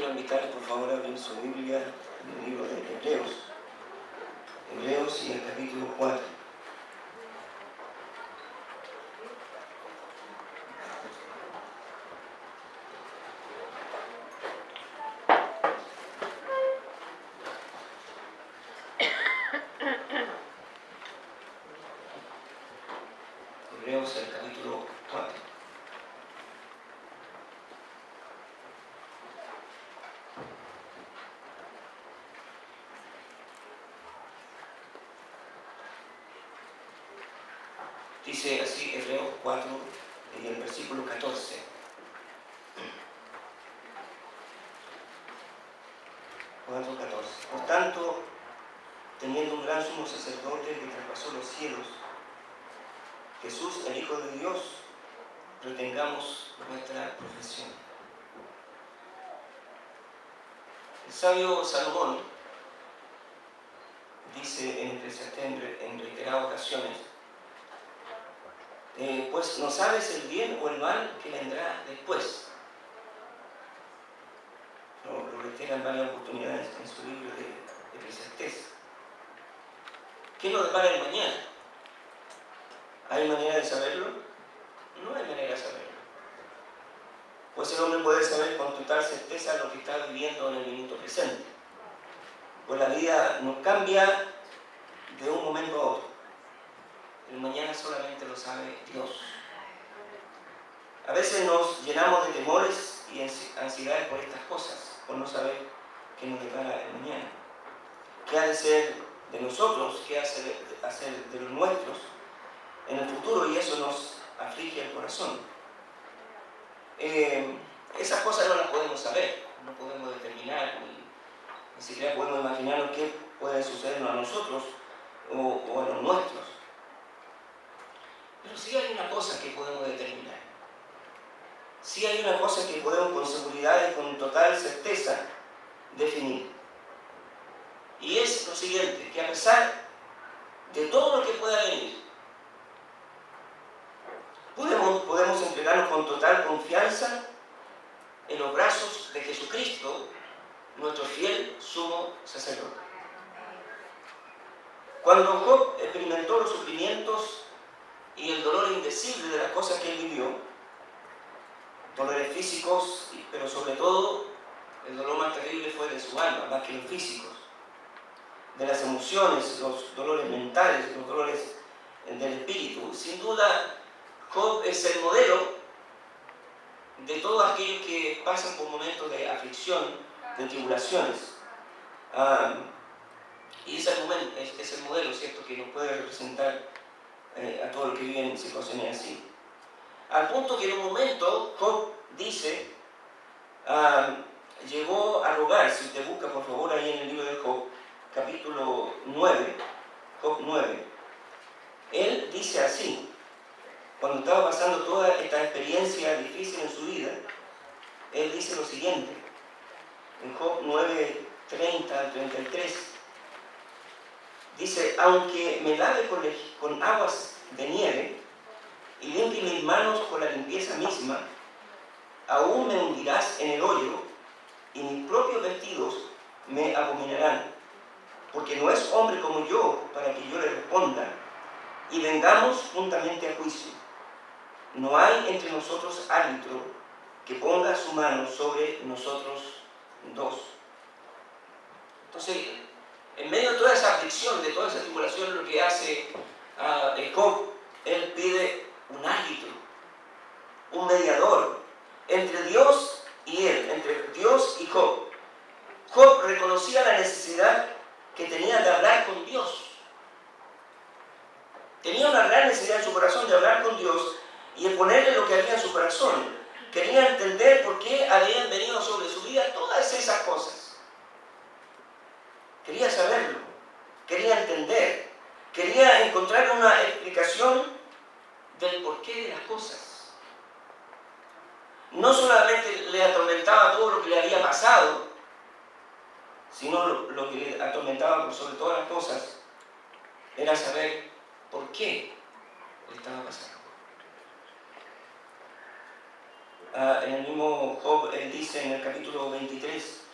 quiero invitarles por favor a abrir su Biblia en el libro de Hebreos. Hebreos y el capítulo 4. Hebreos el capítulo 4. Dice así Hebreos 4 y el versículo 14. Por tanto, teniendo un gran sumo sacerdote que traspasó los cielos, Jesús, el Hijo de Dios, retengamos nuestra profesión. El sabio Salomón dice en Eclesiastés en reiteradas ocasiones, pues no sabes el bien o el mal que vendrá después. Lo reitera en varias oportunidades en su libro de Eclesiastés. ¿Qué nos depara el mañana? ¿Hay manera de saberlo? No hay manera de saberlo. Pues el hombre puede saber con total certeza lo que está viviendo en el minuto presente. Pues la vida no cambia de un momento a otro. El mañana solamente lo sabe Dios. A veces nos llenamos de temores y ansiedades por estas cosas, por no saber qué nos depara el mañana. ¿Qué ha de ser de nosotros? ¿Qué ha de hacer de los nuestros en el futuro? Y eso nos aflige el corazón. Esas cosas no las podemos saber, no podemos determinar, ni siquiera podemos imaginarnos qué puede sucedernos a nosotros o a los nuestros. Pero sí hay una cosa que podemos determinar. Sí hay una cosa que podemos con seguridad y con total certeza definir. Y es lo siguiente, que a pesar de todo lo que pueda venir, podemos entregarnos con total confianza en los brazos de Jesucristo, nuestro fiel sumo sacerdote. Cuando Job experimentó los sufrimientos y el dolor indecible de las cosas que él vivió, dolores físicos, pero sobre todo el dolor más terrible fue de su alma, más que los físicos, de las emociones, los dolores mentales, los dolores del espíritu. Sin duda, Job es el modelo de todos aquellos que pasan por momentos de aflicción, de tribulaciones. Y es el modelo, ¿cierto?, que nos puede representar a todos los que viven en situaciones así. Al punto que en un momento Job dice, llegó a rogar, si usted busca por favor ahí en el libro de Job, capítulo 9, Job 9, él dice así, cuando estaba pasando toda esta experiencia difícil en su vida, él dice lo siguiente, en Job 9, 30 al 33, dice, aunque me lave con aguas de nieve y limpie mis manos con la limpieza misma, aún me hundirás en el hoyo y mis propios vestidos me abominarán, porque no es hombre como yo para que yo le responda y vengamos juntamente a juicio. No hay entre nosotros árbitro que ponga su mano sobre nosotros dos. Entonces, en medio de toda esa aflicción, de toda esa tribulación, lo que hace Job, él pide un árbitro, un mediador entre Dios y él, entre Dios y Job. Job reconocía la necesidad que tenía de hablar con Dios. Tenía una gran necesidad en su corazón de hablar con Dios y exponerle lo que había en su corazón. Quería entender por qué habían venido sobre su vida todas esas cosas. Quería saberlo, quería entender, quería encontrar una explicación del porqué de las cosas. No solamente le atormentaba todo lo que le había pasado, sino lo que le atormentaba por sobre todas las cosas era saber por qué le estaba pasando. En el mismo Job, él dice en el capítulo 23,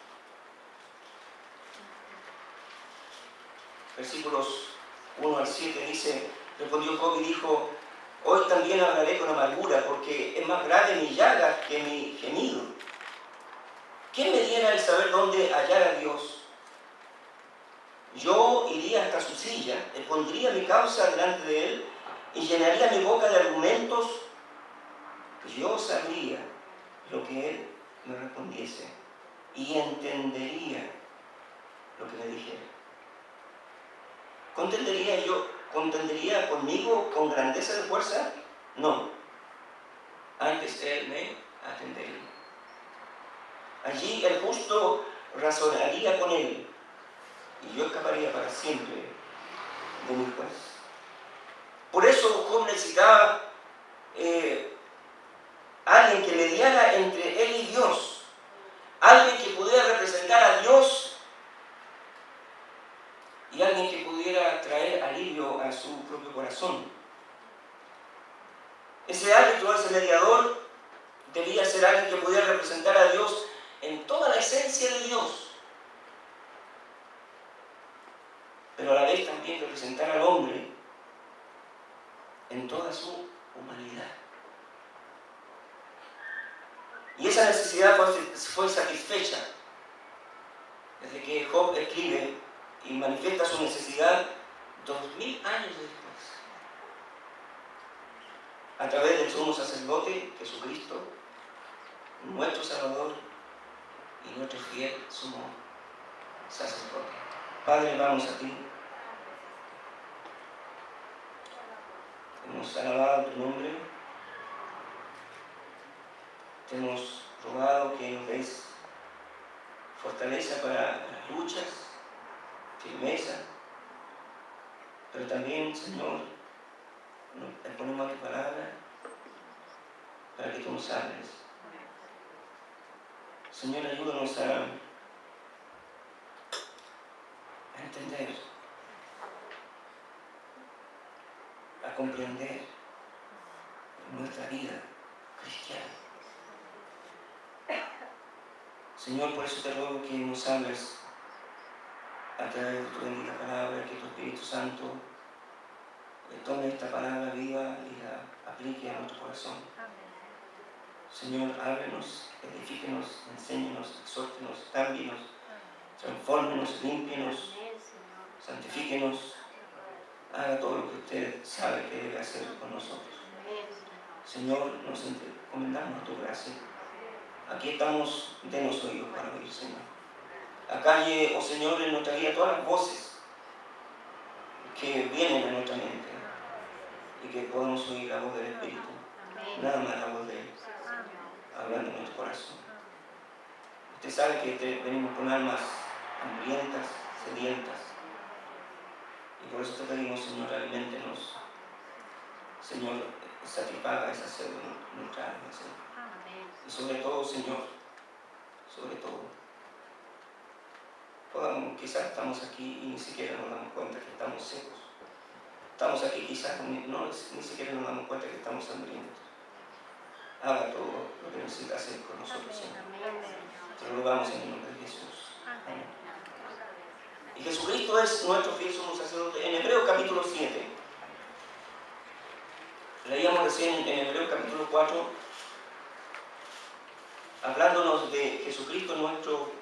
versículos 1 al 7, dice, respondió Job y dijo, hoy también hablaré con amargura, porque es más grave mi llaga que mi gemido. ¿Quién me diera el saber dónde hallar a Dios? Yo iría hasta su silla, expondría mi causa delante de él y llenaría mi boca de argumentos. Yo sabría lo que él me respondiese y entendería lo que me dijera. ¿Contendería conmigo con grandeza de fuerza? No. Antes él me atendería. Allí el justo razonaría con él y yo escaparía para siempre de mi juez. Por eso Job necesitaba alguien que mediara entre él y Dios, alguien que pudiera representar a Dios y alguien que pudiera traer alivio a su propio corazón. Ese árbitro, ese mediador, debía ser alguien que pudiera representar a Dios en toda la esencia de Dios, pero a la vez también representar al hombre en toda su humanidad. Y esa necesidad fue satisfecha desde que Job escribe y manifiesta su necesidad 2000 años después, a través del sumo sacerdote Jesucristo, nuestro Salvador y nuestro fiel sumo sacerdote. Padre, vamos a ti. Hemos alabado tu nombre. Te hemos rogado que nos des fortaleza para las luchas, firmeza, pero también, Señor, nos exponemos a tu palabra para que tú nos hables. Señor, ayúdanos a entender, a comprender nuestra vida cristiana. Señor, por eso te ruego que nos hables a través de tu bendita palabra, que tu Espíritu Santo tome esta palabra viva y la aplique a nuestro corazón. Señor, háblenos, edifíquenos, enséñenos, exhórtenos, cámbienos, transfórmenos, límpienos, santifíquenos, haga todo lo que usted sabe que debe hacer con nosotros. Señor, nos encomendamos a tu gracia. Aquí estamos, denos oídos para oír, Señor. Acalle, oh Señor, en nuestra vida todas las voces que vienen a nuestra mente y que podamos oír la voz del Espíritu, nada más la voz de Él, hablando en nuestro corazón. Usted sabe que venimos con almas hambrientas, sedientas, y por eso te pedimos, Señor, aliméntenos. Señor, satisfaga esa sed de nuestra alma, Señor. Y sobre todo, Señor, sobre todo, quizás estamos aquí y ni siquiera nos damos cuenta que estamos secos. Estamos aquí quizás ni siquiera nos damos cuenta que estamos hambrientos. Haga todo lo que necesita hacer con nosotros, Señor. Te lo rogamos en el nombre de Jesús. Amén. Y Jesucristo es nuestro fiel sumo sacerdote. En Hebreos capítulo 7, leíamos recién en Hebreos capítulo 4, hablándonos de Jesucristo, nuestro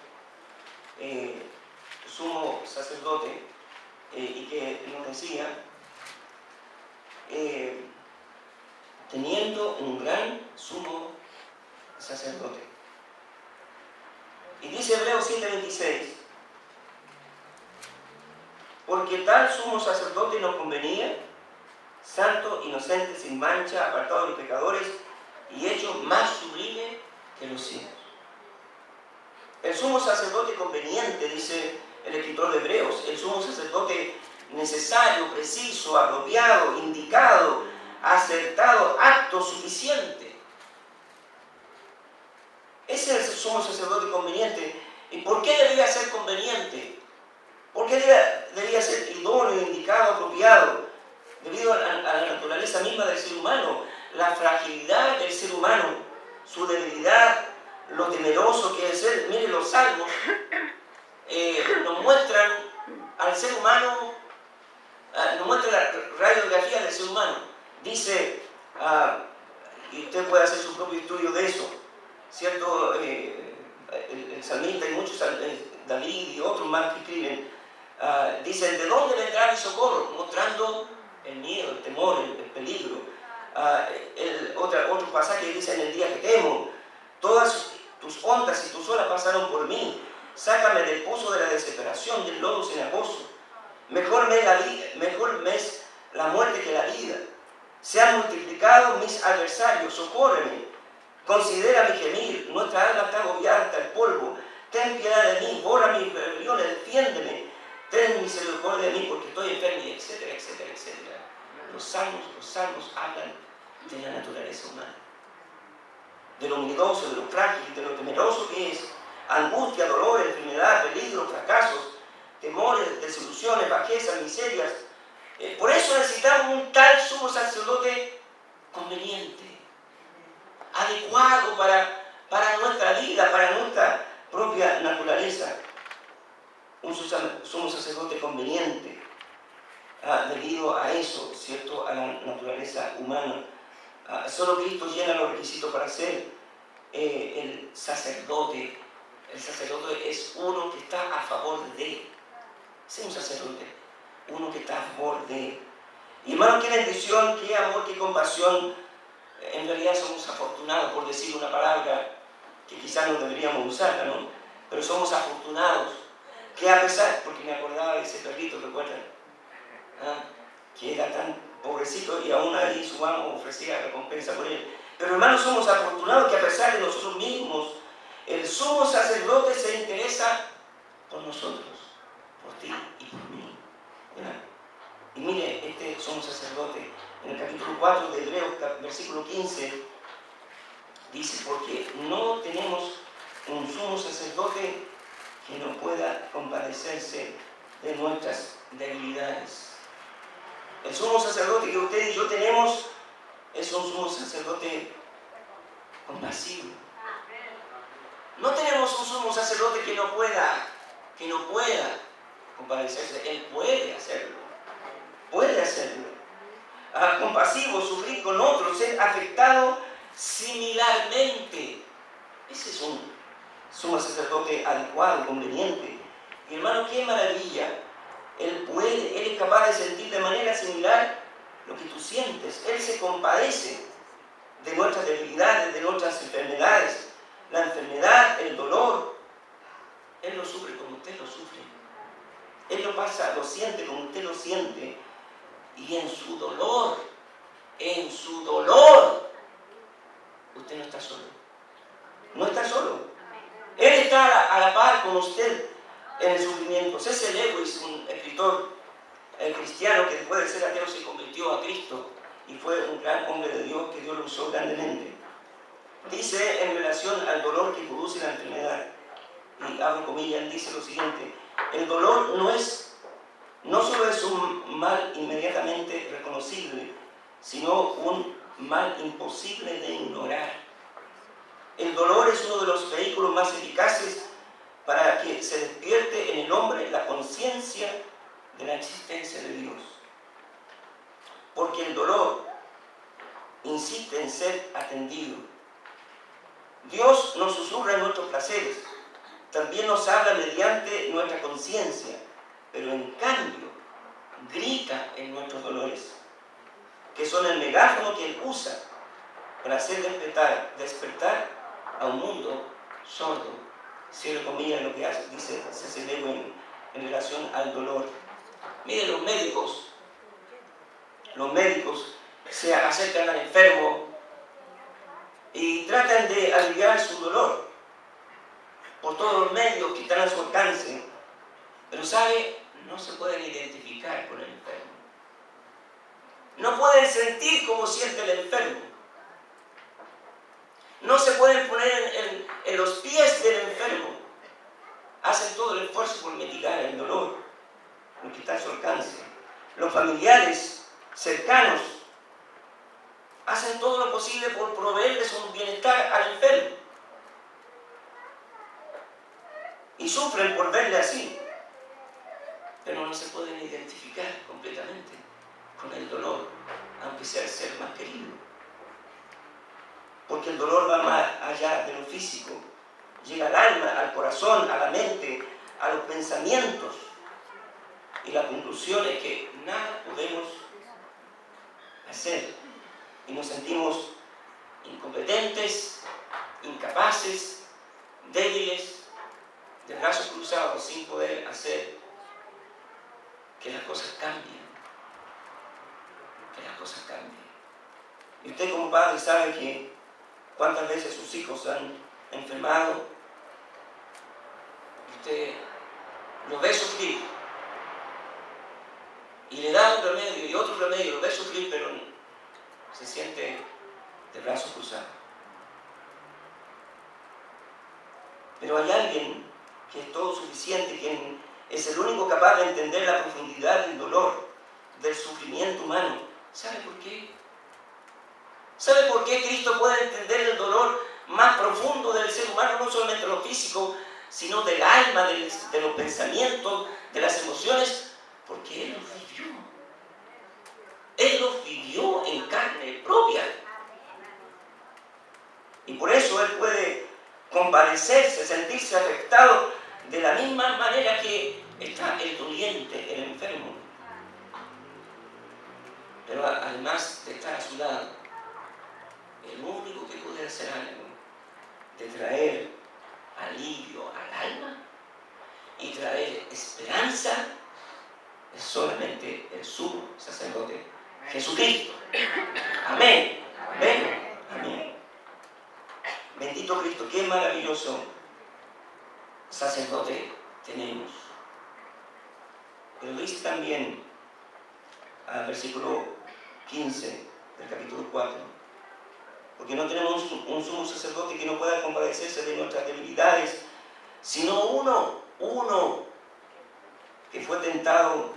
sumo sacerdote, y que nos decía, teniendo un gran sumo sacerdote. Y dice Hebreos 7:26, porque tal sumo sacerdote nos convenía, santo, inocente, sin mancha, apartado de los pecadores y hecho más sublime que los cielos. El sumo sacerdote conveniente, dice el escritor de Hebreos, el sumo sacerdote necesario, preciso, apropiado, indicado, acertado, apto, suficiente. Ese es el sumo sacerdote conveniente. ¿Y por qué debía ser conveniente? ¿Por qué debía ser idóneo, indicado, apropiado? Debido a la naturaleza misma del ser humano, la fragilidad del ser humano. su debilidad, lo temeroso que es Él. Mire, los salmos nos muestran al ser humano, nos muestra la radiografía del ser humano. Dice, y usted puede hacer su propio estudio de eso, ¿cierto? El salmista y muchos, David y otros más que escriben, dicen, ¿de dónde vendrá mi socorro? Mostrando el miedo, el temor, el peligro. Otro pasaje dice, en el día que temo, todas tus ondas y tus olas pasaron por mí. Sácame del pozo de la desesperación, del lodo cenagoso. Mejor me es la muerte que la vida. Se han multiplicado mis adversarios, socórreme. Considera mi gemir, nuestra alma está agobiada hasta el polvo. Ten piedad de mí, borra mis rebeliones, defiéndeme. Ten misericordia de mí porque estoy enfermo, etcétera, etcétera, etcétera. Los salmos hablan de la naturaleza humana, de lo miedoso, de lo frágil, de lo temeroso que es, angustia, dolor, enfermedad, peligro, fracasos, temores, desilusiones, bajezas, miserias. Por eso necesitamos un tal sumo sacerdote conveniente, adecuado para nuestra vida, para nuestra propia naturaleza. Un sumo sacerdote conveniente, debido a eso, ¿cierto? A la naturaleza humana. Solo Cristo llena los requisitos para ser el sacerdote. El sacerdote es uno que está a favor de. Es un sacerdote, uno que está a favor de. Y hermano, qué bendición, qué amor, qué compasión. En realidad somos afortunados, por decir una palabra que quizás no deberíamos usarla, ¿no? Pero somos afortunados, que a pesar, porque me acordaba de ese perrito, ¿recuerdan? Que era tan pobrecito y aún ahí su amo ofrecía recompensa por él. Pero hermanos, somos afortunados que a pesar de nosotros mismos, el sumo sacerdote se interesa por nosotros, por ti y por mí. ¿Verdad? Y mire, este sumo sacerdote, en el capítulo 4 de Hebreos, versículo 15, dice, porque no tenemos un sumo sacerdote que no pueda compadecerse de nuestras debilidades. El sumo sacerdote que usted y yo tenemos es un sumo sacerdote compasivo. No tenemos un sumo sacerdote que no pueda compadecerse. Él puede hacerlo. Compasivo, sufrir con otros, ser afectado similarmente. Ese es un sumo sacerdote adecuado, conveniente. Y hermano, qué maravilla. Él es capaz de sentir de manera similar lo que tú sientes. Él se compadece de nuestras debilidades, de nuestras enfermedades. La enfermedad, el dolor, Él lo sufre como usted lo sufre. Él lo siente como usted lo siente. Y en su dolor, usted no está solo. No está solo. Él está a la par con usted en el sufrimiento. C.S. Lewis, un escritor cristiano que después de ser ateo se convirtió a Cristo y fue un gran hombre de Dios que Dios lo usó grandemente. Dice en relación al dolor que produce la enfermedad, y abro comillas, dice lo siguiente: el dolor no solo es un mal inmediatamente reconocible, sino un mal imposible de ignorar. El dolor es uno de los vehículos más eficaces para que se despierte en el hombre la conciencia de la existencia de Dios. Porque el dolor insiste en ser atendido. Dios nos susurra en nuestros placeres, también nos habla mediante nuestra conciencia, pero en cambio grita en nuestros dolores, que son el megáfono que Él usa para hacer despertar a un mundo sordo. Cierro comillas lo que dice C.S. Lewis en relación al dolor. Mire, los médicos se acercan al enfermo y tratan de aliviar su dolor por todos los medios que están a su alcance, pero ¿sabe? No se pueden identificar con el enfermo. No pueden sentir como siente el enfermo. No se pueden poner en los pies del enfermo. Hacen todo el esfuerzo por mitigar el dolor, lo que está a su alcance. Los familiares cercanos hacen todo lo posible por proveerles un bienestar al enfermo. Y sufren por verle así, pero no se pueden identificar completamente con el dolor, aunque sea el ser más querido. Porque el dolor va más allá de lo físico, llega al alma, al corazón, a la mente, a los pensamientos. Y la conclusión es que nada podemos hacer y nos sentimos incompetentes, incapaces, débiles, de brazos cruzados, sin poder hacer que las cosas cambien. Que las cosas cambien. Y usted como padre sabe que cuántas veces sus hijos han enfermado. Usted los ve sufrir y le da un remedio y otro remedio, lo ve sufrir, pero se siente de brazos cruzados. Pero hay alguien que es todo suficiente, quien es el único capaz de entender la profundidad del dolor, del sufrimiento humano. ¿Sabe por qué? ¿Sabe por qué Cristo puede entender el dolor más profundo del ser humano, no solamente lo físico, sino del alma, de los pensamientos, de las emociones? Porque Él los vivió. Él los vivió en carne propia. Y por eso Él puede compadecerse, sentirse afectado de la misma manera que está el doliente, el enfermo. Pero además de estar a su lado, el único que puede hacer algo de traer alivio al alma y traer esperanza es solamente el sumo sacerdote, Jesucristo. Amén. Amén. Amén. Bendito Cristo, qué maravilloso sacerdote tenemos. Pero dice también al versículo 15 del capítulo 4, porque no tenemos un sumo sacerdote que no pueda compadecerse de nuestras debilidades, sino uno que fue tentado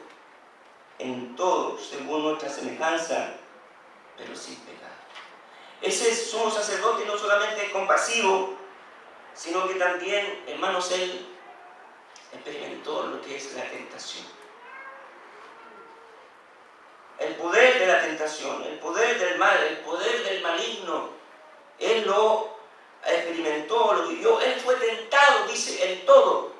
en todo según nuestra semejanza, pero sin pecado. Ese sumo sacerdote no solamente es compasivo, sino que también, hermanos, Él experimentó lo que es la tentación. El poder de la tentación, el poder del mal, el poder del maligno, Él lo experimentó, lo vivió. Él fue tentado, dice, en todo.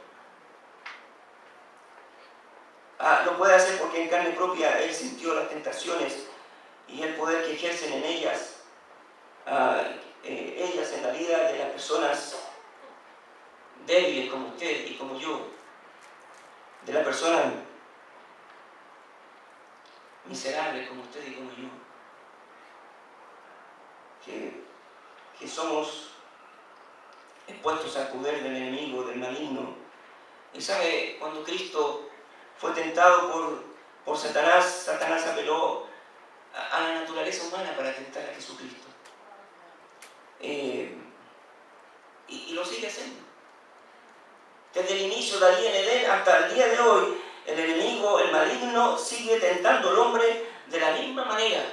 Lo puede hacer porque en carne propia Él sintió las tentaciones y el poder que ejercen en ellas, ellas en la vida de las personas débiles como usted y como yo, de la persona miserable como usted y como yo, que somos expuestos al poder del enemigo, del maligno. Y sabe, cuando Cristo fue tentado por Satanás, Satanás apeló a la naturaleza humana para tentar a Jesucristo. Y lo sigue haciendo. Desde el inicio de allí en Edén hasta el día de hoy, el enemigo, el maligno, sigue tentando al hombre de la misma manera.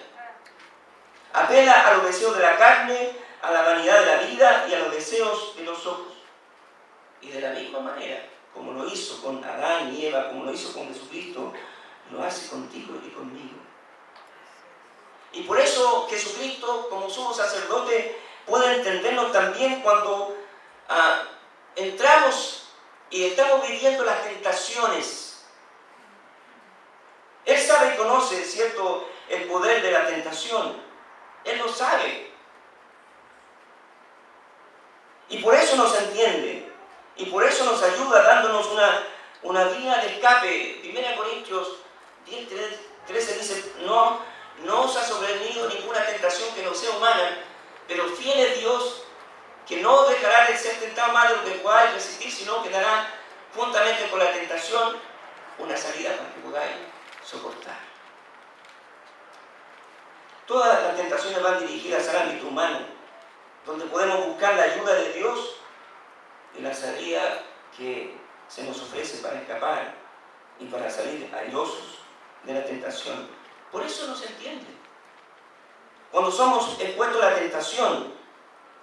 Apela a los deseos de la carne, a la vanidad de la vida y a los deseos de los ojos. Y de la misma manera, como lo hizo con Adán y Eva, como lo hizo con Jesucristo, lo hace contigo y conmigo. Y por eso Jesucristo, como sumo sacerdote, puede entendernos también cuando entramos y estamos viviendo las tentaciones. Él sabe y conoce, ¿cierto?, el poder de la tentación. Él lo sabe. Y por eso nos entiende. Y por eso nos ayuda dándonos una vía de escape. 1 Corintios 10:13 dice, no os ha sobrevenido ninguna tentación que no sea humana, pero fiel es Dios, que no dejará de ser tentado más de lo que podáis resistir, sino que dará juntamente con la tentación una salida para que podáis soportar. Todas las tentaciones van dirigidas al ámbito humano, donde podemos buscar la ayuda de Dios y la salida que se nos ofrece para escapar y para salir airosos de la tentación. Por eso no se entiende. Cuando somos expuestos a la tentación,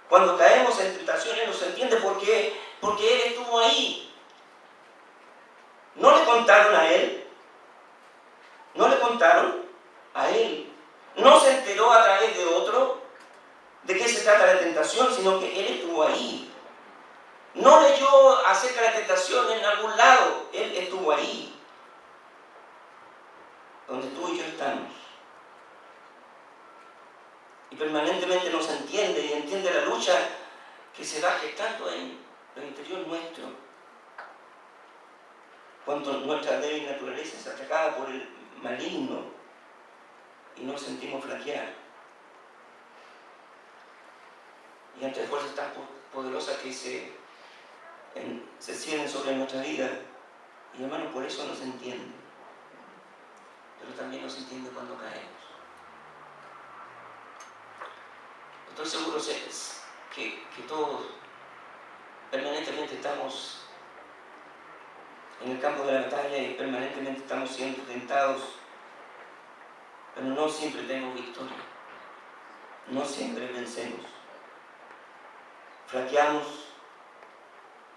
cuando caemos en tentaciones, no se entiende por qué, porque Él estuvo ahí. No le contaron a Él, no le contaron a Él. No se enteró a través de otro de qué se trata la tentación, sino que Él estuvo ahí. No leyó acerca de la tentación en algún lado, Él estuvo ahí, donde tú y yo estamos. Y permanentemente nos entiende y entiende la lucha que se va gestando en lo interior nuestro. Cuando nuestra débil naturaleza es atacada por el maligno y nos sentimos flaquear. Y ante fuerzas tan poderosas que se cielen sobre nuestra vida. Y hermano, por eso nos entiende. Pero también nos entiende cuando caemos. Estoy seguro que todos permanentemente estamos en el campo de la batalla y permanentemente estamos siendo tentados, pero no siempre tenemos victoria. No siempre vencemos. Flaqueamos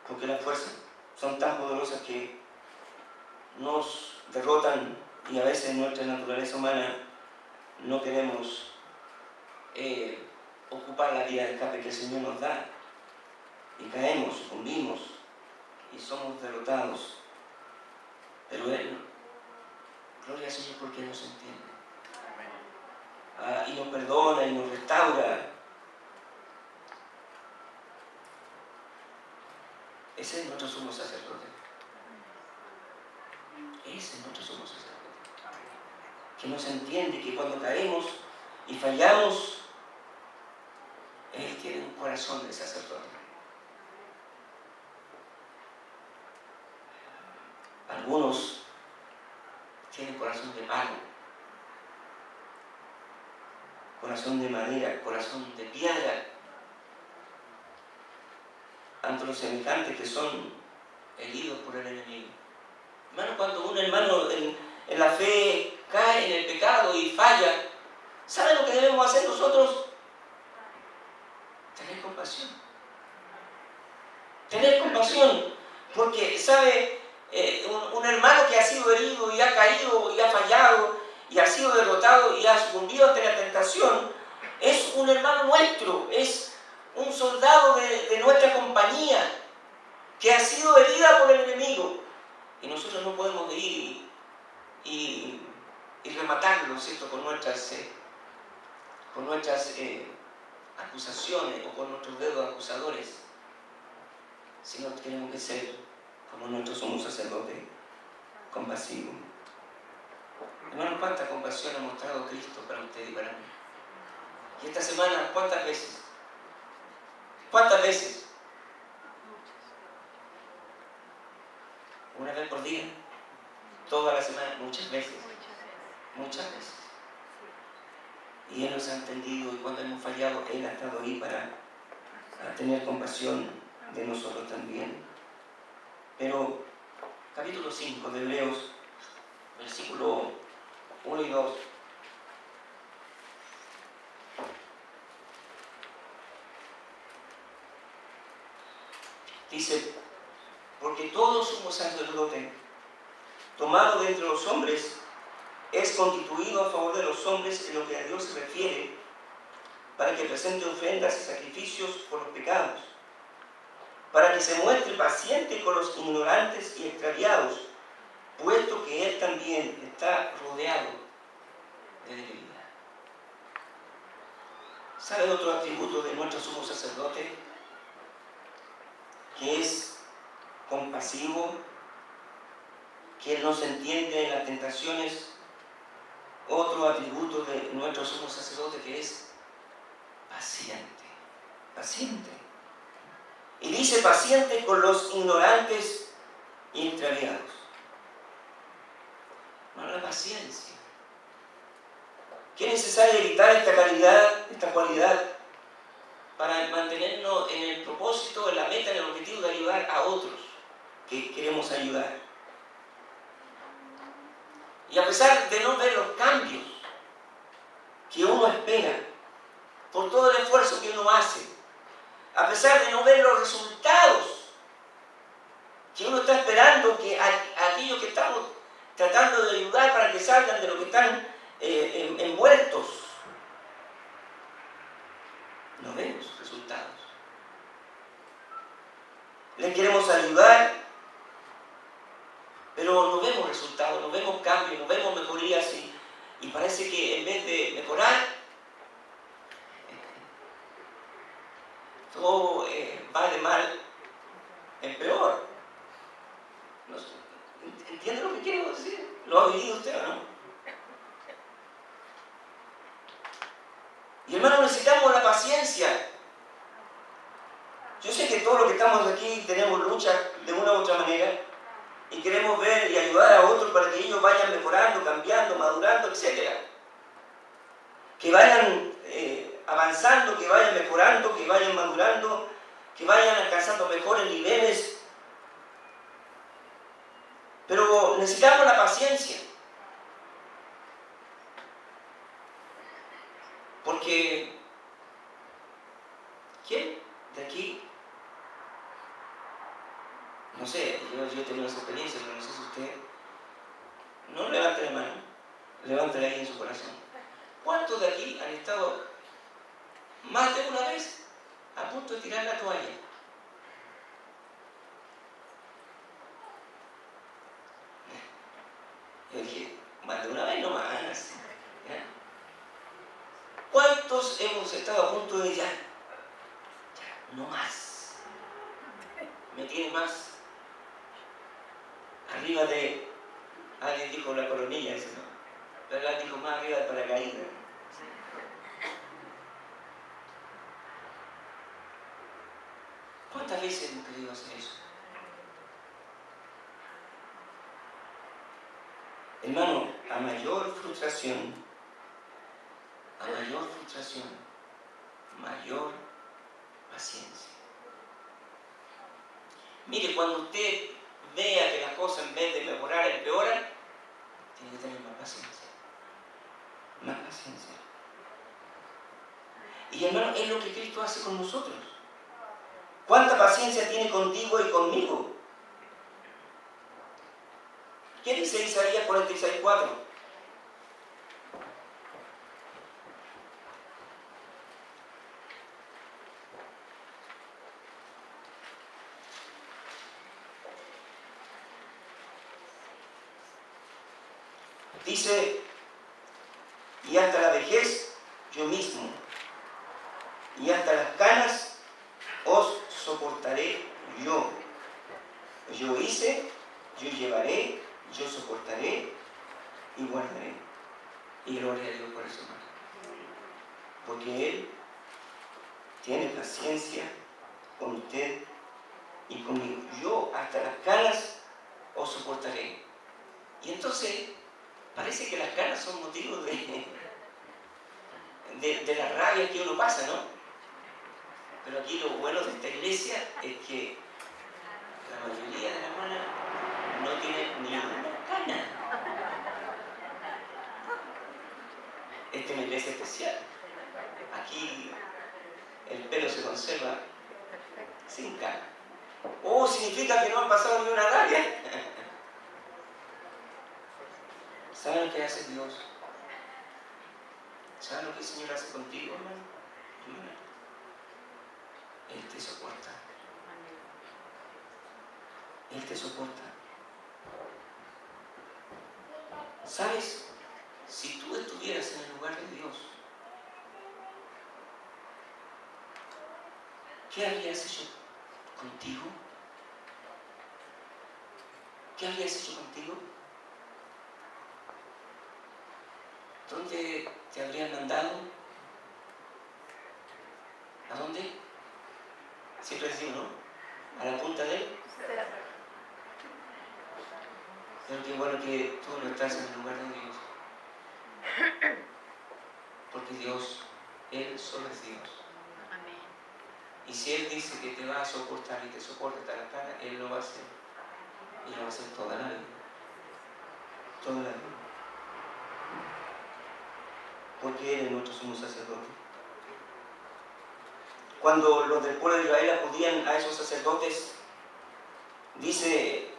porque las fuerzas son tan poderosas que nos derrotan y a veces en nuestra naturaleza humana no queremos ocupar la vía de escape que el Señor nos da y caemos, sucumbimos y somos derrotados. Pero Él, gloria al Señor, porque nos entiende. Y nos perdona y nos restaura. Ese es nuestro sumo sacerdote. Ese es nuestro sumo sacerdote. Que nos entiende que cuando caemos y fallamos, Él tiene un corazón de sacerdote. Algunos tienen corazón de palo, corazón de madera, corazón de piedra, ante los semejantes que son heridos por el enemigo. Hermano, cuando un hermano en la fe cae en el pecado y falla, ¿sabe lo que debemos hacer nosotros? Tener compasión. Tener compasión, porque, ¿sabe? Un hermano que ha sido herido y ha caído y ha fallado y ha sido derrotado y ha sucumbido ante la tentación, es un hermano nuestro, es un soldado de nuestra compañía que ha sido herida por el enemigo. Y nosotros no podemos ir y rematarlo, ¿cierto? Con nuestras acusaciones o con nuestros dedos acusadores, sino que tenemos que ser como nuestro sumo sacerdote, compasivo. Hermano, ¿cuánta compasión ha mostrado Cristo para usted y para mí? Y esta semana, ¿cuántas veces? ¿Cuántas veces? ¿Una vez por día? ¿Toda la semana? Muchas veces. Muchas veces. Y Él nos ha entendido y cuando hemos fallado, Él ha estado ahí para tener compasión de nosotros también. Pero, capítulo 5 de Hebreos, versículo 1 y 2. Dice, porque todo sumo sacerdote tomado de entre los hombres es constituido a favor de los hombres en lo que a Dios se refiere, para que presente ofrendas y sacrificios por los pecados, para que se muestre paciente con los ignorantes y extraviados, puesto que Él también está rodeado de debilidad. ¿Sabe otro atributo de nuestro sumo sacerdote? Que es compasivo, que Él nos entiende en las tentaciones. Otro atributo de nuestro sumo sacerdote que es paciente, paciente. Y dice paciente con los ignorantes y extraviados. No, la paciencia. ¿Qué es necesario evitar esta calidad, esta cualidad, para mantenernos en el propósito, en la meta, en el objetivo de ayudar a otros que queremos ayudar? Y a pesar de no ver los cambios que uno espera, por todo el esfuerzo que uno hace, a pesar de no ver los resultados que uno está esperando, que aquellos que estamos tratando de ayudar para que salgan de lo que están envueltos, no vemos resultados. Les queremos ayudar, pero no vemos resultados, no vemos cambios, no vemos mejorías y parece que en vez de mejorar, todo va de mal en peor. No sé, ¿entiende lo que quiero decir? ¿Lo ha vivido usted o no? Y hermanos, necesitamos la paciencia. Yo sé que todos los que estamos aquí tenemos lucha de una u otra manera y queremos ver y ayudar a otros para que ellos vayan mejorando, cambiando, madurando, etc. Que vayan avanzando, que vayan mejorando, que vayan madurando, que vayan alcanzando mejores niveles. Pero necesitamos la paciencia. Porque ¿quién de aquí? No sé, yo he tenido esa experiencia, pero no sé si usted... No levante la mano, levántela ahí en su corazón. ¿Cuántos de aquí han estado más de una vez a punto de tirar la toalla? Yo dije, más de una vez no más. ¿Ya? ¿Cuántos hemos estado a punto de ya, no más? Me tiene más arriba de... Alguien dijo la coronilla, ese no. ¿Verdad? Dijo más arriba de paracaídas. ¿Cuántas veces hemos querido hacer eso? Hermano, a mayor frustración, mayor paciencia. Mire, cuando usted vea que las cosas en vez de mejorar empeoran, tiene que tener más paciencia. Más paciencia. Y hermano, es lo que Cristo hace con nosotros. ¿Cuánta paciencia tiene contigo y conmigo? ¿Qué dice Isaías 46:4? Dice, y hasta la vejez yo mismo, y hasta las canas os soportaré yo. Yo hice, yo llevaré, yo soportaré y guardaré. Y gloria a Dios por eso, hermano. Porque Él tiene paciencia con usted y conmigo. Yo hasta las canas os soportaré. Y entonces parece que las canas son motivos de la rabia que uno pasa, ¿no? Pero aquí lo bueno de esta iglesia es que la mayoría de las hermanas no tienen ni una cana. Esta es una iglesia especial. Aquí el pelo se conserva sin cana. Oh, significa que no han pasado ni una rabia. ¿Saben lo que hace Dios? ¿Saben lo que el Señor hace contigo, hermano? Él te soporta. Él te soporta. ¿Sabes? Si tú estuvieras en el lugar de Dios, ¿qué habrías hecho contigo? ¿Qué habrías hecho contigo? ¿Dónde te habrían mandado? ¿A dónde? Siempre decimos, ¿no? A la punta de él. Pero qué bueno que tú no estás en el lugar de Dios. Porque Dios, Él solo es Dios. Amén. Y si Él dice que te va a soportar y te soporta hasta la cara, Él lo va a hacer. Y lo va a hacer toda la vida. Toda la vida. Porque Él es nuestro sumo sacerdote. cuando los del pueblo de Israel acudían a esos sacerdotes, dice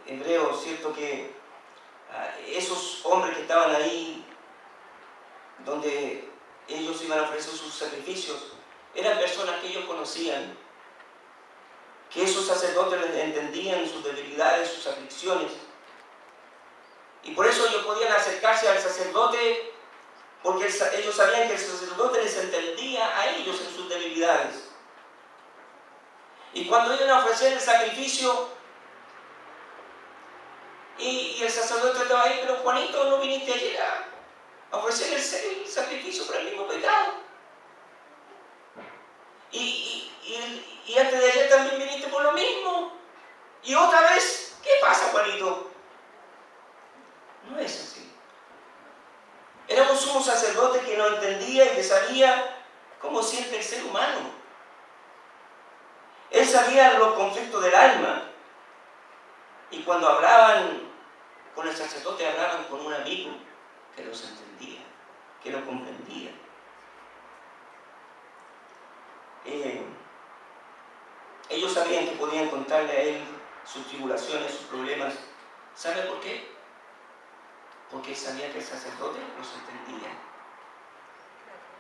Hebreos, ¿cierto?, que esos hombres que estaban ahí, donde ellos iban a ofrecer sus sacrificios, eran personas que ellos conocían, que esos sacerdotes entendían sus debilidades, sus aflicciones, y por eso ellos podían acercarse al sacerdote, porque ellos sabían que el sacerdote les entendía a ellos en sus debilidades. Y cuando iban a ofrecer el sacrificio, y el sacerdote estaba ahí, pero Juanito, ¿no viniste ayer a ofrecer el sacrificio por el mismo pecado? Y antes de ayer también viniste por lo mismo. Y otra vez, ¿qué pasa, Juanito? No es así. Era un sumo sacerdote que no entendía y que sabía cómo siente el ser humano. Él sabía los conflictos del alma. Y cuando hablaban con el sacerdote, hablaban con un amigo que los entendía, que los comprendía. Ellos sabían que podían contarle a él sus tribulaciones, sus problemas. ¿Sabe por qué? Porque él sabía que el sacerdote los entendía.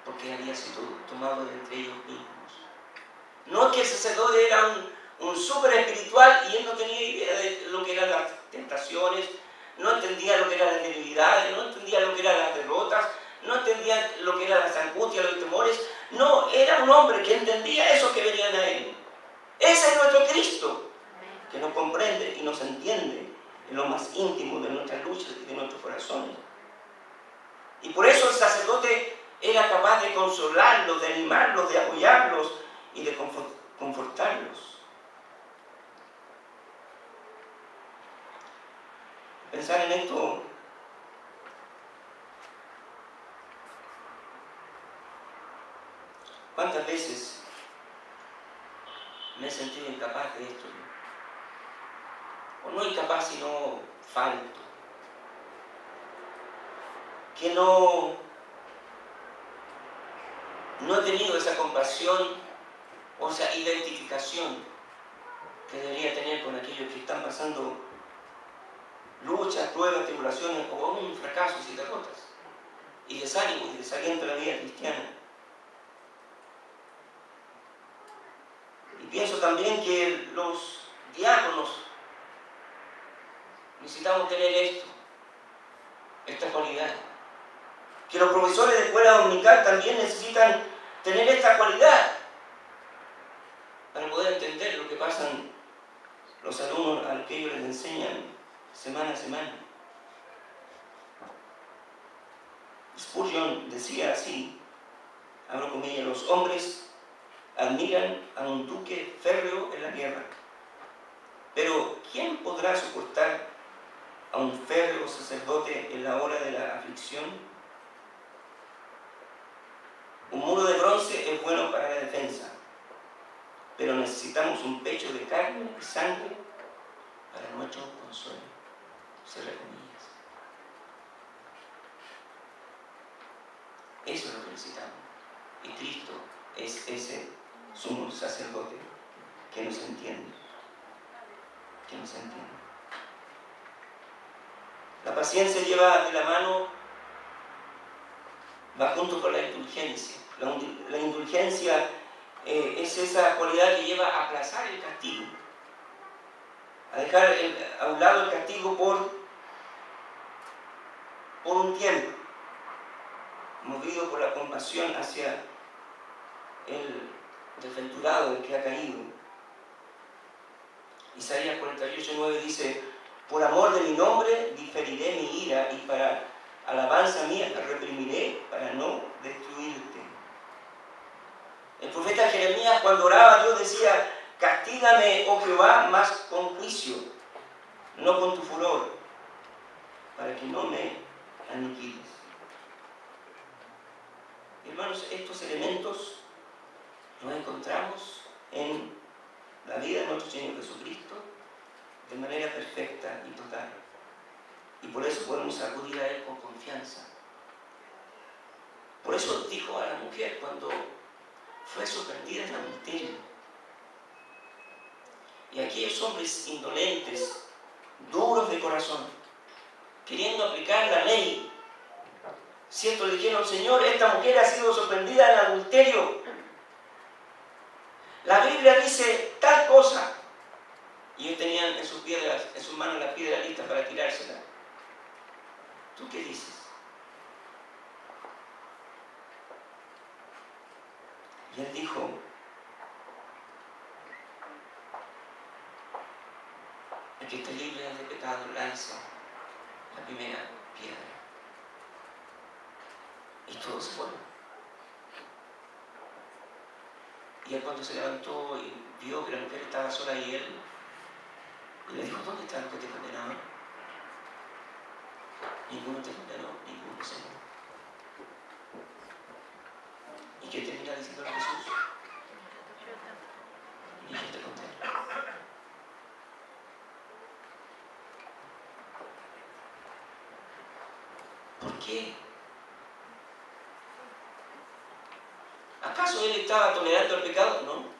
Porque había sido tomado de entre ellos mismos. No que el sacerdote era un súper espiritual y él no tenía idea de lo que eran las tentaciones, no entendía lo que eran las debilidades, no entendía lo que eran las derrotas, no entendía lo que eran las angustias, los temores. No, era un hombre que entendía eso que venían a él. Ese es nuestro Cristo, que nos comprende y nos entiende en lo más íntimo de nuestras luchas y de nuestros corazones. Y por eso el sacerdote era capaz de consolarlos, de animarlos, de apoyarlos y de confortarlos. Pensar en esto ¿cuántas veces me he sentido incapaz de esto? O no incapaz, sino falto. Que no he tenido esa compasión, o esa identificación que debería tener con aquellos que están pasando luchas, pruebas, tribulaciones o aún fracasos y derrotas, y desánimo y desaliento de la vida cristiana. Y pienso también que los diáconos necesitamos tener esta cualidad. Que los profesores de escuela dominical también necesitan tener esta cualidad para poder entender lo que pasan los alumnos a los que ellos les enseñan semana a semana. Spurgeon decía así, abro comillas, los hombres admiran a un duque férreo en la guerra, pero ¿quién podrá soportar a un férreo sacerdote en la hora de la aflicción? Un muro de bronce es bueno para la defensa, pero necesitamos un pecho de carne y sangre para nuestro consuelo. Cierra comillas. Eso es lo que necesitamos. Y Cristo es ese sumo sacerdote que nos entiende. Que nos entiende. La paciencia lleva de la mano, va junto con la indulgencia. La indulgencia es esa cualidad que lleva a aplazar el castigo, a dejar a un lado el castigo por un tiempo, movido por la compasión hacia el desventurado, el que ha caído. Isaías 48:9 dice: por amor de mi nombre diferiré mi ira y para alabanza mía la reprimiré para no destruirte. El profeta Jeremías, cuando oraba a Dios, decía: castígame, oh Jehová, más con juicio, no con tu furor, para que no me aniquiles. Hermanos, estos elementos los encontramos en la vida de nuestro Señor Jesucristo de manera perfecta y total. Y por eso podemos acudir a Él con confianza. Por eso dijo a la mujer cuando fue sorprendida en adulterio. Y aquellos hombres indolentes, duros de corazón, queriendo aplicar la ley, cierto, le dijeron: Señor, esta mujer ha sido sorprendida en adulterio. La Biblia dice tal cosa. Y ellos tenían en sus manos las piedras listas para tirársela. ¿Tú qué dices? Y él dijo: el que esté libre de pecado, lanza la primera piedra. Y todos se fueron. Y él, cuando se levantó y vio que la mujer estaba sola, y él le dijo: ¿dónde están los que te condenaban? Ninguno te condenó, ninguno, Señor. ¿Y qué termina diciendo Jesús? Ni yo te condeno. ¿Por qué? ¿Acaso él estaba tolerando el pecado? No.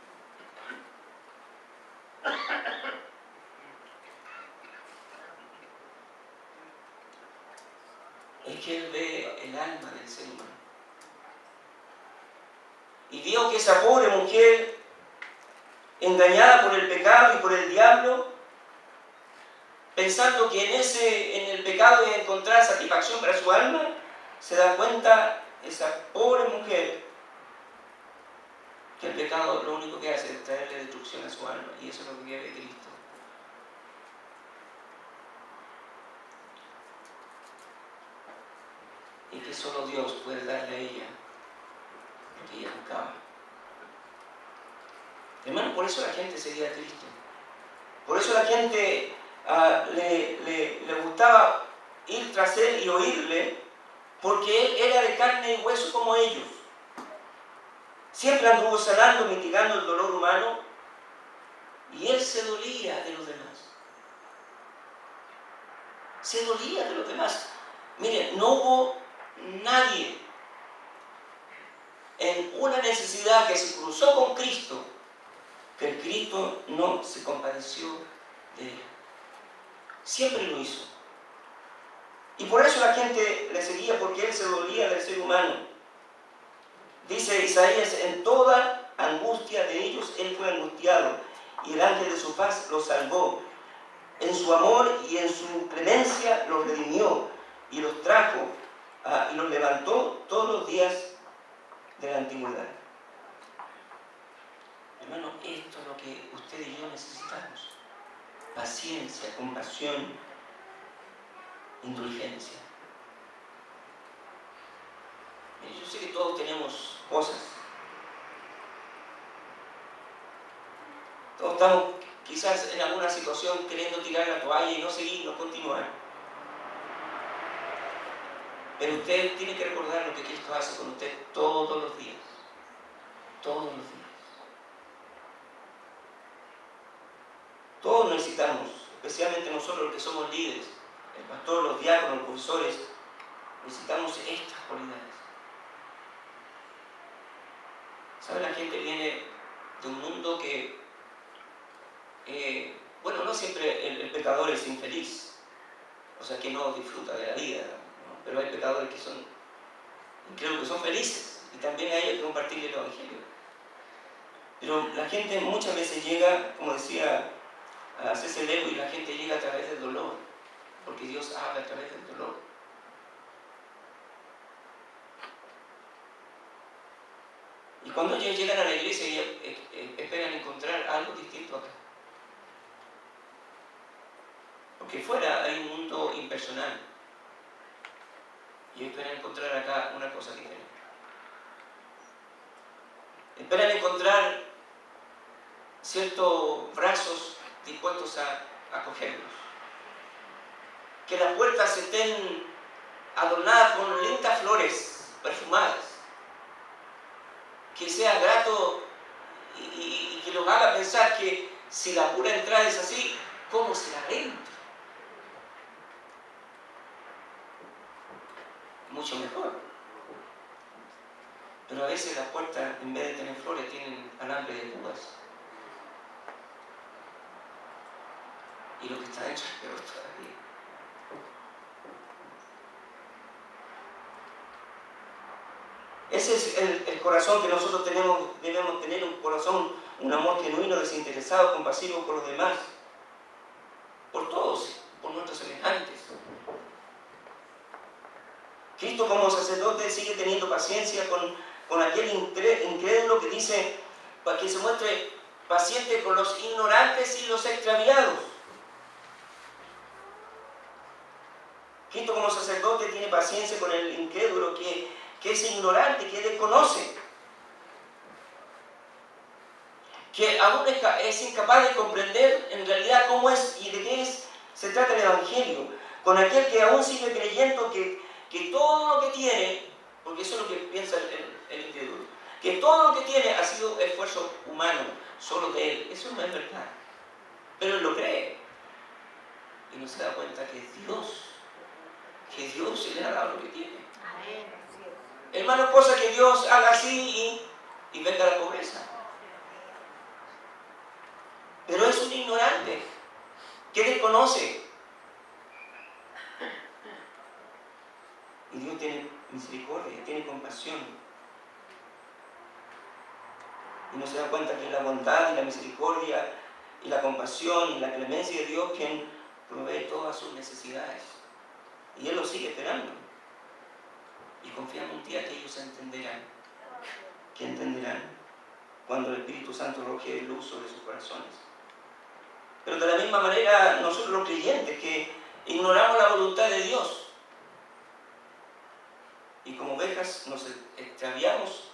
Es que él ve el alma del ser humano. Y vio que esa pobre mujer, engañada por el pecado y por el diablo, pensando que en el pecado iba a encontrar satisfacción para su alma, se da cuenta, esa pobre mujer, que el pecado lo único que hace es traerle destrucción a su alma, y eso es lo que quiere Cristo. Y que solo Dios puede darle a ella lo que ella buscaba. Hermano, por eso la gente seguía a Cristo. Por eso la gente le gustaba ir tras él y oírle, porque él era de carne y hueso como ellos. Siempre anduvo sanando, mitigando el dolor humano, y él se dolía de los demás. Se dolía de los demás. Miren, no hubo nadie en una necesidad que se cruzó con Cristo, que el Cristo no se compadeció de él. Siempre lo hizo. Y por eso la gente le seguía, porque él se dolía del ser humano. Dice Isaías: en toda angustia de ellos él fue angustiado, y el ángel de su paz los salvó. En su amor y en su clemencia los redimió, y los trajo y los levantó todos los días de la antigüedad. Hermano, esto es lo que usted y yo necesitamos: paciencia, compasión, indulgencia. Yo sé que todos tenemos cosas. Todos estamos quizás en alguna situación queriendo tirar la toalla y no seguir, no continuar. Pero usted tiene que recordar lo que Cristo hace con usted todos los días. Todos los días. Todos necesitamos, especialmente nosotros los que somos líderes, el pastor, los diáconos, los profesores, necesitamos estas cualidades. ¿Sabe? La gente viene de un mundo que, bueno, no siempre el pecador es infeliz, o sea, que no disfruta de la vida, ¿no? Pero hay pecadores que son, creo que son felices, y también a ellos hay que compartirle el Evangelio. Pero la gente muchas veces llega, como decía C.S. Lewis, la gente llega a través del dolor, porque Dios habla a través del dolor. Y cuando ellos llegan a la iglesia, esperan encontrar algo distinto acá. Porque fuera hay un mundo impersonal, y esperan encontrar acá una cosa diferente. Esperan encontrar ciertos brazos dispuestos a acogerlos. Que las puertas estén adornadas con lindas flores perfumadas. Que sea grato y que los haga pensar que si la pura entrada es así, ¿cómo será dentro? Mucho mejor. Pero a veces las puertas, en vez de tener flores, tienen alambre de púas. Y lo que está dentro es peor todavía. Ese es el corazón que nosotros debemos tener, un corazón, un amor genuino, desinteresado, compasivo por los demás, por todos, por nuestros semejantes. Cristo como sacerdote sigue teniendo paciencia con aquel incrédulo que dice para que se muestre paciente con los ignorantes y los extraviados. Cristo como sacerdote tiene paciencia con el incrédulo que es ignorante, que desconoce, que aún es incapaz de comprender en realidad cómo es y de qué se trata el Evangelio, con aquel que aún sigue creyendo que todo lo que tiene, porque eso es lo que piensa el incrédulo, que todo lo que tiene ha sido esfuerzo humano, solo de él. Eso no es verdad, pero él lo cree y no se da cuenta que es Dios se le ha dado lo que tiene. Amén. Hermano, cosa que Dios haga así y venga la pobreza. Pero es un ignorante que desconoce. Y Dios tiene misericordia, tiene compasión. Y no se da cuenta que es la bondad y la misericordia y la compasión y la clemencia de Dios quien provee todas sus necesidades. Y Él lo sigue esperando. Y confiamos un día que ellos entenderán. Que entenderán cuando el Espíritu Santo arroje luz sobre sus corazones. Pero de la misma manera, nosotros los creyentes que ignoramos la voluntad de Dios y como ovejas nos extraviamos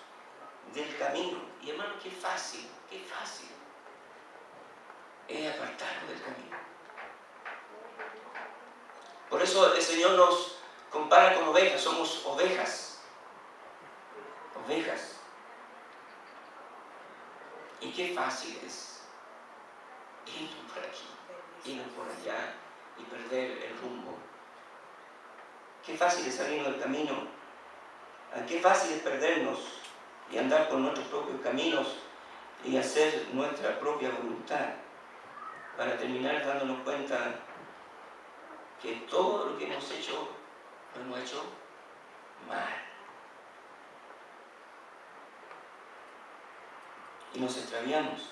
del camino. Y hermano, qué fácil es apartarnos del camino. Por eso el Señor nos compara con ovejas, somos ovejas. Y qué fácil es ir por aquí, ir por allá y perder el rumbo. Qué fácil es salirnos del camino. Qué fácil es perdernos y andar por nuestros propios caminos y hacer nuestra propia voluntad para terminar dándonos cuenta que todo lo que hemos hecho lo hemos hecho mal. Y nos extraviamos.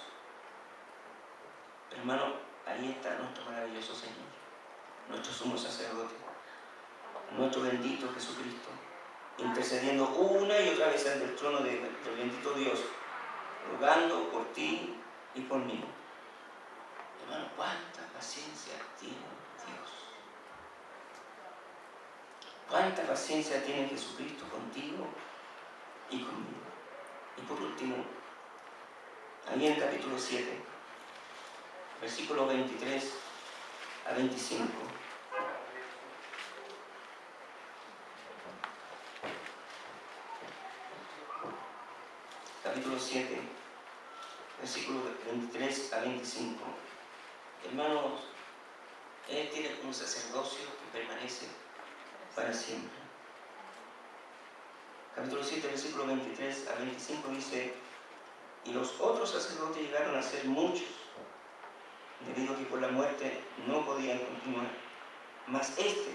Pero hermano, ahí está nuestro maravilloso Señor, nuestro sumo sacerdote, nuestro bendito Jesucristo, intercediendo una y otra vez ante el trono del bendito Dios, rogando por ti y por mí. Hermano, cuánta paciencia tiene Dios. Cuánta paciencia tiene Jesucristo contigo y conmigo. Y por último, ahí en el capítulo 7, versículos 23 a 25. Capítulo 7, versículos 23 a 25. Hermanos, Él tiene un sacerdocio que permanece para siempre. Capítulo 7, versículo 23 a 25 dice: y los otros sacerdotes llegaron a ser muchos, debido a que por la muerte no podían continuar. Mas este,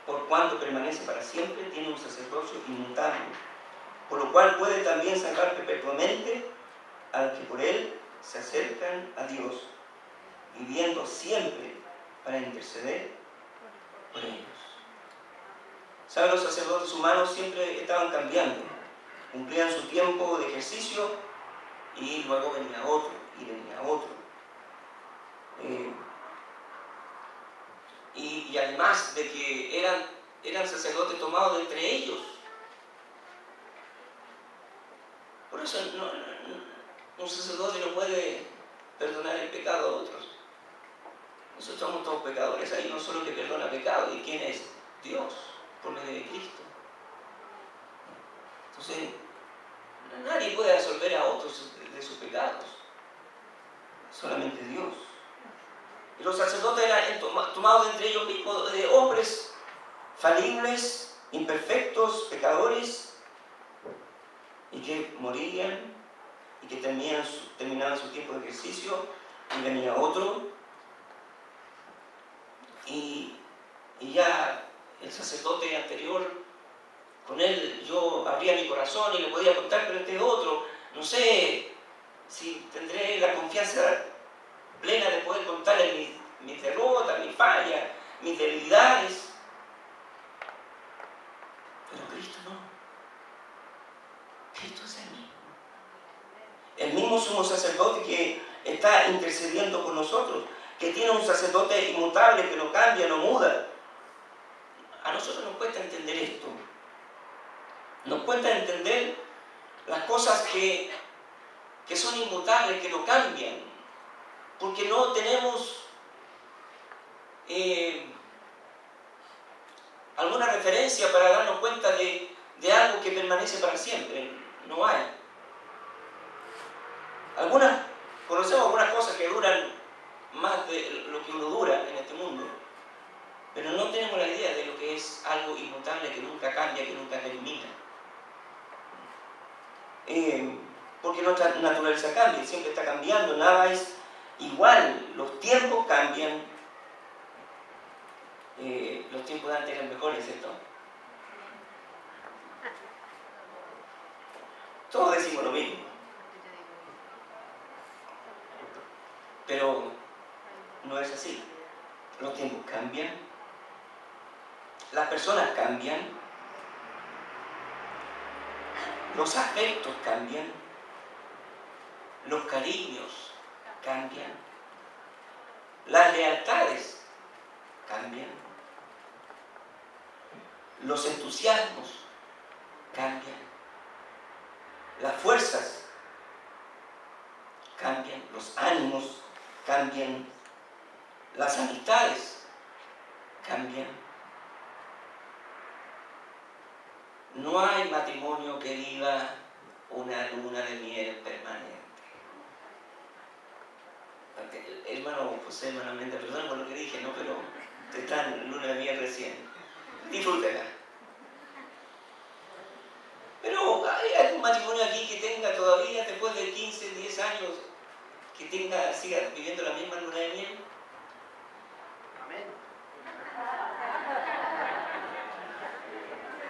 por cuanto permanece para siempre, tiene un sacerdocio inmutable, por lo cual puede también salvar perpetuamente a los que por él se acercan a Dios, viviendo siempre para interceder por ellos. ¿Saben? Los sacerdotes humanos siempre estaban cambiando, cumplían su tiempo de ejercicio y luego venía otro, y venía otro. Y además de que eran sacerdotes tomados de entre ellos. Por eso un sacerdote no puede perdonar el pecado a otros. Nosotros somos todos pecadores, hay uno solo que perdona pecado. ¿Y quién es? Dios, por medio de Cristo. Entonces, nadie puede absolver a otros de sus pecados, solamente Dios. Y los sacerdotes eran tomados de entre ellos mismos, de hombres falibles, imperfectos, pecadores, que morían y que terminaban su tiempo de ejercicio y venía otro y ya el sacerdote anterior, con él yo abría mi corazón y le podía contar, pero este otro, no sé si tendré la confianza plena de poder contarle mis derrotas, mis fallas, mis debilidades. Pero Cristo no. Cristo es el mismo. El mismo sumo sacerdote que está intercediendo por nosotros, que tiene un sacerdote inmutable, que no cambia, no muda. A nosotros nos cuesta entender esto. Nos cuesta entender las cosas que son inmutables, que no cambian, porque no tenemos alguna referencia para darnos cuenta de algo que permanece para siempre. No hay. Conocemos algunas cosas que duran más de lo que uno dura en este mundo, pero no tenemos la idea de lo que es algo inmutable, que nunca cambia, que nunca termina. Porque nuestra naturaleza cambia, siempre está cambiando, nada es igual, los tiempos cambian. Los tiempos de antes eran mejores, ¿cierto? Todos decimos lo mismo. Pero no es así. Los tiempos cambian, las personas cambian, los afectos cambian, los cariños cambian, las lealtades cambian, los entusiasmos cambian, las fuerzas cambian, los ánimos cambian, las amistades cambian. No hay matrimonio que viva una luna de miel permanente. Hermano José, hermano Méndez, perdón por lo que dije, ¿no? Pero te están luna de miel recién. Disfrútela. Pero hay algún matrimonio aquí que tenga todavía, después de 15, 10 años, que siga viviendo la misma luna de miel. Amén.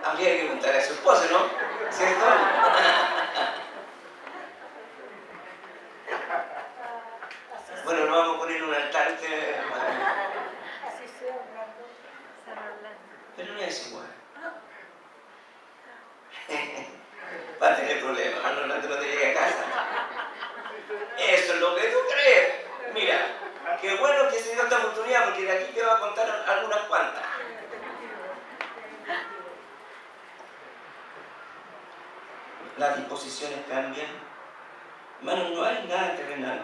Habría que preguntar a su esposa, ¿no? ¿Cierto? Bueno, nos vamos a poner un altar. Pero no es igual. Va a tener problemas, no te llegue a casa. Eso es lo que tú crees. Mira, qué bueno que se dio esta oportunidad, porque de aquí te voy a contar algunas cuantas. Las disposiciones cambian. Hermanos, no hay nada terrenal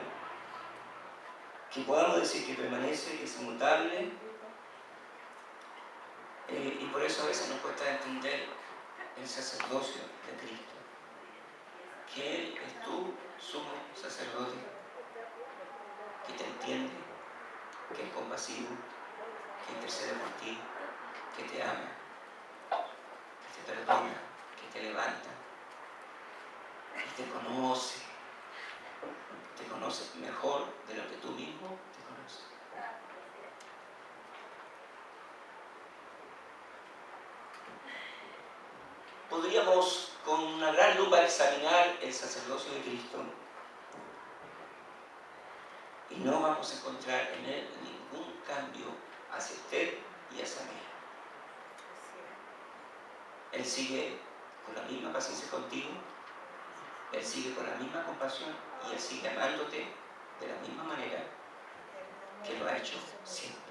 que podamos decir que permanece, que es inmutable. Y por eso a veces nos cuesta entender el sacerdocio de Cristo. Que Él es tu sumo sacerdote, que te entiende, que es compasivo, que intercede por ti, que te ama, que te perdona, que te levanta, que te conoce mejor de lo que tú mismo te conoces. Podríamos con una gran lupa examinar el sacerdocio de Cristo y no vamos a encontrar en él ningún cambio hacia usted y hacia mí. Él sigue con la misma paciencia contigo, Él sigue con la misma compasión y Él sigue amándote de la misma manera que lo ha hecho siempre.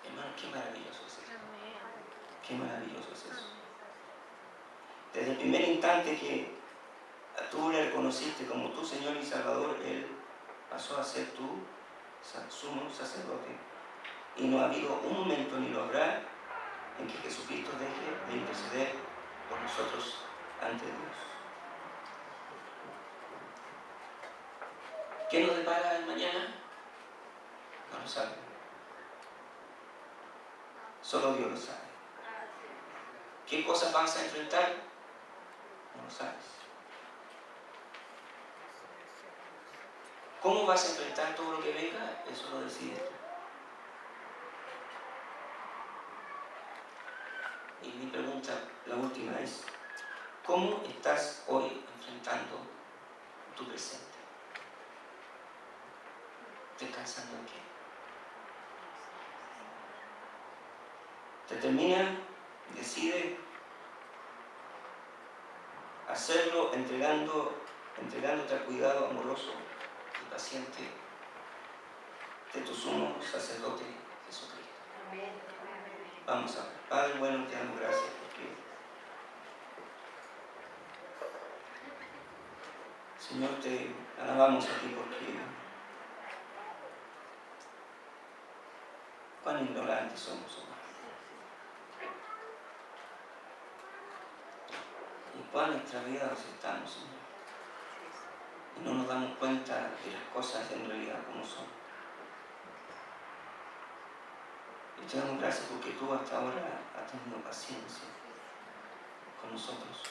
Hermano, qué maravilloso es eso. Qué maravilloso es eso. Desde el primer instante que tú le reconociste como tu Señor y Salvador, Él pasó a ser tu sumo sacerdote. Y no ha habido un momento ni lo habrá en que Jesucristo deje de interceder por nosotros ante Dios. ¿Qué nos depara el mañana? No lo sabe. Solo Dios lo sabe. ¿Qué cosas vas a enfrentar? No lo sabes. ¿Cómo vas a enfrentar todo lo que venga? Eso lo decides tú. Y mi pregunta, la última, es: ¿cómo estás hoy enfrentando tu presente? ¿Descansando en qué? Determina, decide hacerlo entregándote al cuidado amoroso y paciente de tu sumo sacerdote Jesucristo. Vamos a ver. Padre bueno, te damos gracias porque, Señor, te alabamos a ti porque cuán ignorantes somos, Señor. Y cuán extraviados estamos, Señor. Y no nos damos cuenta de las cosas en realidad como son. Y te damos gracias porque tú hasta ahora has tenido paciencia con nosotros.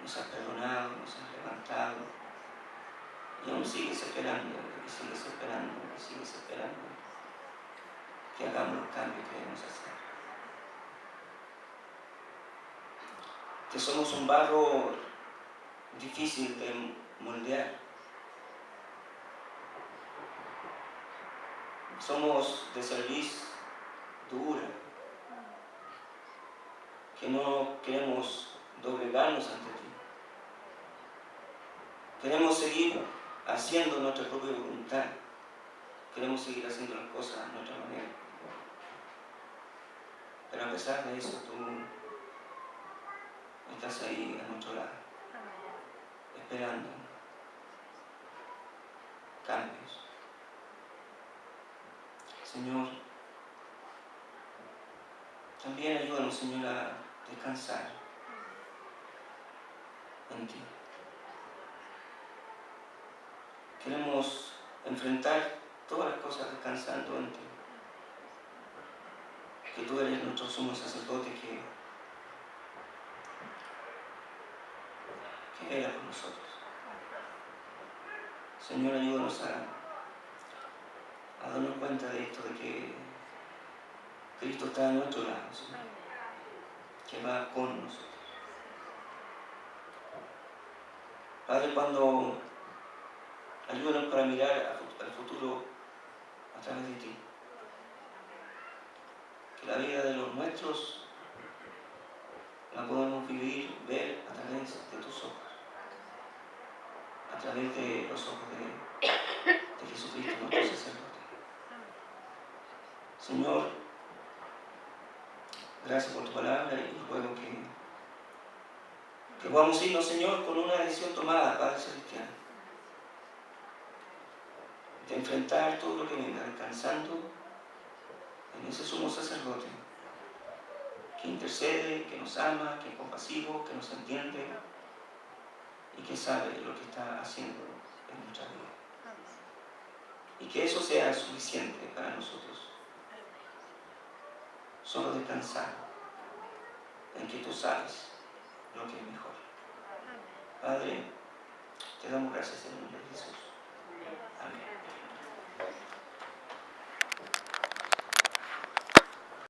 Nos has perdonado, nos has levantado. Y aún sigues esperando, y sigues esperando, y sigues esperando que hagamos los cambios que debemos hacer. Que somos un barro difícil de moldear. Somos de cerviz dura, que no queremos doblegarnos ante ti. Queremos seguir haciendo nuestra propia voluntad. Queremos seguir haciendo las cosas a nuestra manera. Pero a pesar de eso, tú estás ahí a nuestro lado, esperando cambios. Señor, también ayúdanos, Señor, a descansar en ti. Queremos enfrentar todas las cosas descansando en ti. Que tú eres nuestro sumo sacerdote que vela por nosotros. Señor, ayúdanos a darnos cuenta de esto, de que Cristo está a nuestro lado, Señor, que va con nosotros. Padre, cuando ayúdanos para mirar al futuro a través de ti. Que la vida de los nuestros la podemos vivir, ver a través de tus ojos. A través de los ojos de Jesucristo, nuestro sacerdote. Señor, gracias por tu palabra y ruego que podamos irnos, Señor, con una decisión tomada, Padre Celestial, de enfrentar todo lo que venga, descansando en ese sumo sacerdote que intercede, que nos ama, que es compasivo, que nos entiende y que sabe lo que está haciendo en nuestra vida. Y que eso sea suficiente para nosotros. Solo descansar en que tú sabes lo que es mejor. Padre, te damos gracias en el nombre de Jesús. Amén.